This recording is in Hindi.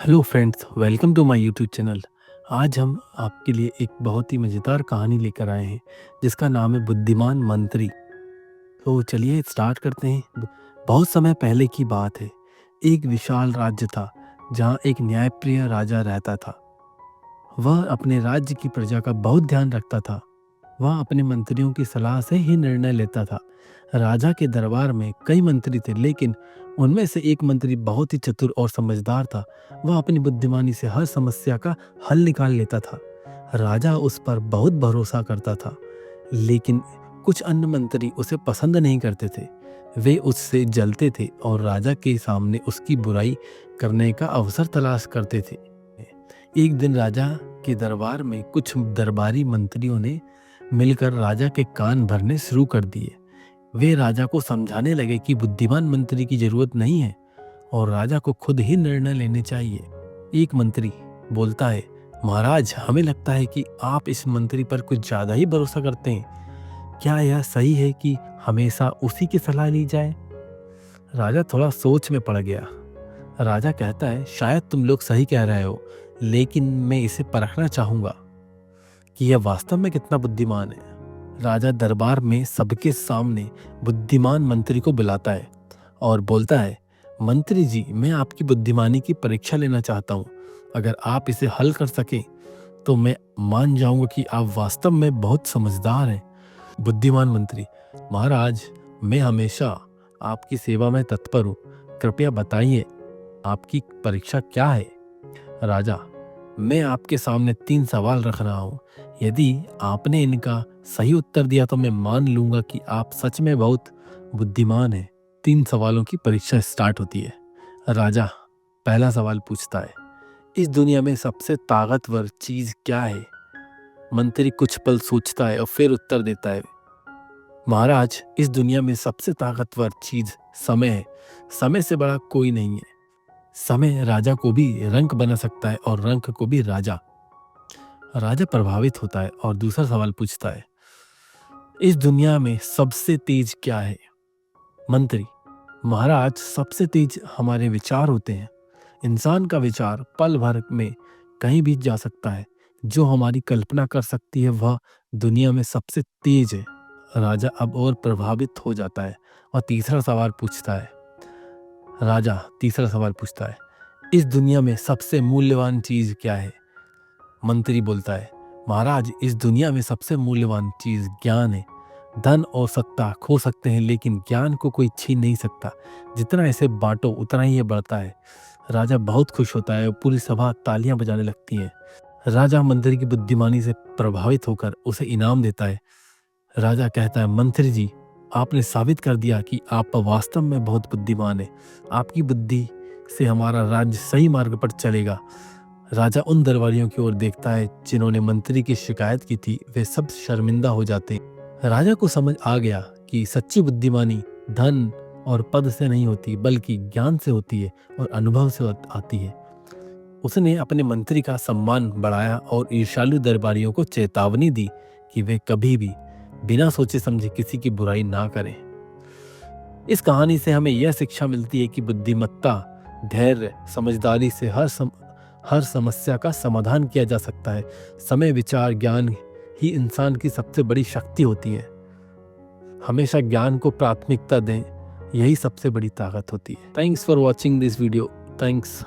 Hello friends, welcome to my YouTube channel. आज हम आपके लिए एक बहुत ही मज़ेदार कहानी लेकर आए हैं जिसका नाम है बुद्धिमान मंत्री। तो चलिए स्टार्ट करते हैं। बहुत समय पहले की बात है। एक विशाल राज्य था जहाँ एक न्यायप्रिय राजा रहता था। वह अपने राज्य की प्रजा का बहुत ध्यान रखता था। वह अपने मंत्रियों की सलाह से ही निर्णय लेता था। राजा के दरबार में कई मंत्री थे, लेकिन उनमें से एक मंत्री बहुत ही चतुर और समझदार था। वह अपनी बुद्धिमानी से हर समस्या का हल निकाल लेता था। राजा उस पर बहुत भरोसा करता था, लेकिन कुछ अन्य मंत्री उसे पसंद नहीं करते थे। वे उससे जलते थे और राजा के सामने उसकी बुराई करने का अवसर तलाश करते थे। एक दिन राजा के दरबार में कुछ दरबारी मंत्रियों ने मिलकर राजा के कान भरने शुरू कर दिए। वे राजा को समझाने लगे कि बुद्धिमान मंत्री की जरूरत नहीं है और राजा को खुद ही निर्णय लेने चाहिए। एक मंत्री बोलता है, महाराज, हमें लगता है कि आप इस मंत्री पर कुछ ज्यादा ही भरोसा करते हैं। क्या यह सही है कि हमेशा उसी की सलाह ली जाए? राजा थोड़ा सोच में पड़ गया। राजा कहता है, शायद तुम लोग सही कह रहे हो, लेकिन मैं इसे परखना चाहूंगा कि यह वास्तव में कितना बुद्धिमान है। राजा दरबार में सबके सामने बुद्धिमान मंत्री को बुलाता है और बोलता है, मंत्री जी, मैं आपकी बुद्धिमानी की परीक्षा लेना चाहता हूँ। अगर आप इसे हल कर सके तो मैं मान जाऊंगा कि आप वास्तव में बहुत समझदार हैं। बुद्धिमान मंत्री, महाराज, मैं हमेशा आपकी सेवा में तत्पर हूँ। कृपया बताइए, आपकी परीक्षा क्या है? राजा, मैं आपके सामने 3 सवाल रख रहा हूँ। यदि आपने इनका सही उत्तर दिया तो मैं मान लूंगा कि आप सच में बहुत बुद्धिमान हैं। 3 सवालों की परीक्षा स्टार्ट होती है। राजा पहला सवाल पूछता है, इस दुनिया में सबसे ताकतवर चीज क्या है? मंत्री कुछ पल सोचता है और फिर उत्तर देता है, महाराज, इस दुनिया में सबसे ताकतवर चीज समय है। समय से बड़ा कोई नहीं है। समय राजा को भी रंक बना सकता है और रंक को भी राजा। राजा प्रभावित होता है और दूसरा सवाल पूछता है, इस दुनिया में सबसे तेज क्या है? मंत्री, महाराज, सबसे तेज हमारे विचार होते हैं। इंसान का विचार पल भर में कहीं भी जा सकता है। जो हमारी कल्पना कर सकती है वह दुनिया में सबसे तेज है। राजा अब और प्रभावित हो जाता है और तीसरा सवाल पूछता है, इस दुनिया में सबसे मूल्यवान चीज क्या है? मंत्री बोलता है, महाराज, इस दुनिया में सबसे मूल्यवान चीज ज्ञान है। धन और सत्ता खो सकते हैं, लेकिन ज्ञान को कोई छीन नहीं सकता। जितना इसे बांटो उतना ही ये बढ़ता है। राजा बहुत खुश होता है और पूरी सभा तालियां बजाने लगती है। राजा मंत्री की बुद्धिमानी से प्रभावित होकर उसे इनाम देता है। राजा कहता है, मंत्री जी, आपने साबित कर दिया कि आप वास्तव में बहुत बुद्धिमान हैं। आपकी बुद्धि से हमारा राज्य सही मार्ग पर चलेगा। राजा उन दरबारियों की ओर देखता है जिन्होंने मंत्री की शिकायत की थी। वे सब शर्मिंदा हो जाते हैं। राजा को समझ आ गया कि सच्ची बुद्धिमानी धन और पद से नहीं होती, बल्कि ज्ञान से होती है और अनुभव से आती है। उसने अपने मंत्री का सम्मान बढ़ाया और ईर्ष्यालु दरबारियों को चेतावनी दी कि वे कभी भी बिना सोचे समझे किसी की बुराई ना करें। इस कहानी से हमें यह शिक्षा मिलती है कि बुद्धिमत्ता, धैर्य, समझदारी से हर समस्या का समाधान किया जा सकता है। समय, विचार, ज्ञान ही इंसान की सबसे बड़ी शक्ति होती है। हमेशा ज्ञान को प्राथमिकता दें, यही सबसे बड़ी ताकत होती है। Thanks for watching this video. Thanks.